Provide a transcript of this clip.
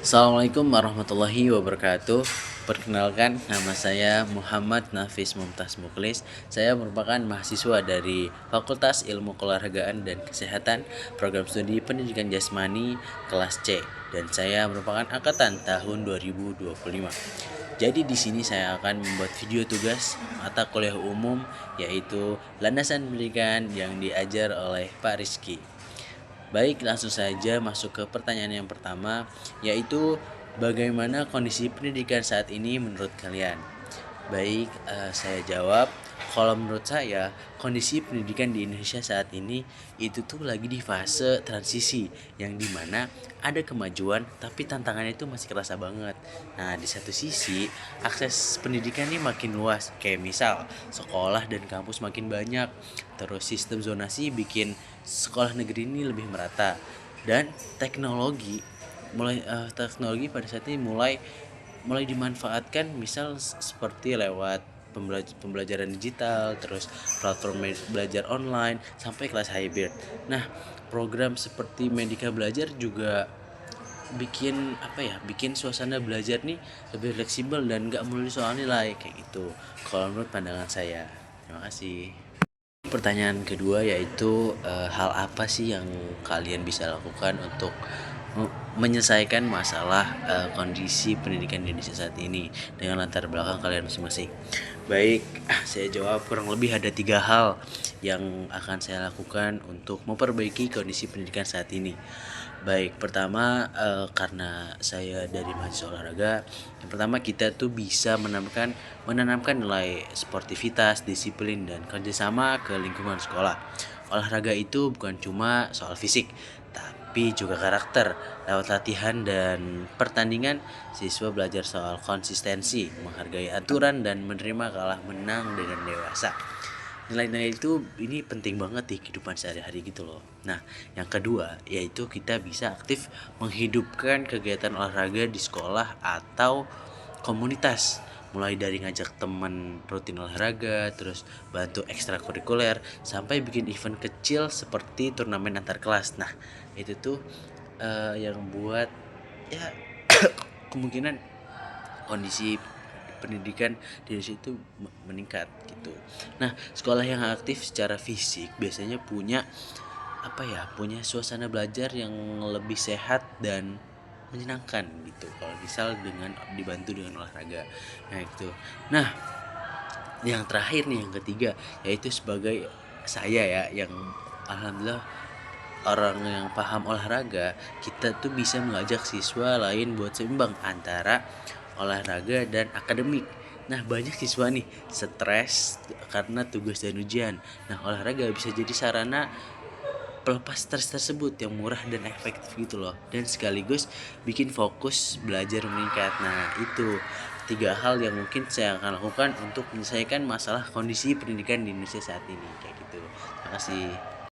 Assalamualaikum warahmatullahi wabarakatuh. Perkenalkan, nama saya Muhammad Nafis Mumtaz Muklis. Saya merupakan mahasiswa dari Fakultas Ilmu Keolahragaan dan Kesehatan, Program Studi Pendidikan Jasmani kelas C, dan saya merupakan angkatan tahun 2025. Jadi di sini saya akan membuat video tugas mata kuliah umum, yaitu landasan pendidikan yang diajar oleh Pak Rizky. Baik, langsung saja masuk ke pertanyaan yang pertama, yaitu bagaimana kondisi pendidikan saat ini menurut kalian? Baik, saya jawab. Kalau menurut saya, kondisi pendidikan di Indonesia saat ini itu tuh lagi di fase transisi, yang dimana ada kemajuan tapi tantangannya itu masih kerasa banget. Nah, di satu sisi akses pendidikan ini makin luas, kayak misal sekolah dan kampus makin banyak, terus sistem zonasi bikin sekolah negeri ini lebih merata, dan teknologi pada saat ini mulai dimanfaatkan, misal seperti lewat pembelajaran digital, terus platform belajar online sampai kelas hybrid. Nah, program seperti Merdeka Belajar juga bikin suasana belajar nih lebih fleksibel dan gak melulu soal nilai kayak gitu, kalau menurut pandangan saya. Terima kasih. Pertanyaan kedua yaitu hal apa sih yang kalian bisa lakukan untuk menyelesaikan masalah kondisi pendidikan di Indonesia saat ini dengan latar belakang kalian masing-masing. Baik, saya jawab. Kurang lebih ada 3 hal yang akan saya lakukan untuk memperbaiki kondisi pendidikan saat ini. Baik, pertama, karena saya dari mahasiswa olahraga, yang pertama kita tuh bisa menanamkan nilai sportivitas, disiplin, dan kerjasama ke lingkungan sekolah. Olahraga itu bukan cuma soal fisik, tapi juga karakter. Lewat latihan dan pertandingan, siswa belajar soal konsistensi, menghargai aturan, dan menerima kalah menang dengan dewasa. Nilai-nilai itu ini penting banget di kehidupan sehari-hari gitu loh. Nah, yang kedua yaitu kita bisa aktif menghidupkan kegiatan olahraga di sekolah atau komunitas, mulai dari ngajak teman rutin olahraga, terus bantu ekstrakurikuler, sampai bikin event kecil seperti turnamen antar kelas. Nah, itu tuh yang buat ya kemungkinan kondisi pendidikan di Indonesia itu meningkat gitu. Nah, sekolah yang aktif secara fisik biasanya punya suasana belajar yang lebih sehat dan menyenangkan gitu. Kalau misal dengan dibantu dengan olahraga. Nah, itu. Nah, yang terakhir nih, yang ketiga, yaitu sebagai saya ya yang alhamdulillah orang yang paham olahraga, kita tuh bisa mengajak siswa lain buat seimbang antara olahraga dan akademik. Nah, banyak siswa nih stres karena tugas dan ujian. Nah, olahraga bisa jadi sarana pelepas stres tersebut yang murah dan efektif gitu loh, dan sekaligus bikin fokus belajar meningkat. Nah, itu 3 hal yang mungkin saya akan lakukan untuk menyelesaikan masalah kondisi pendidikan di Indonesia saat ini kayak gitu. Terima kasih.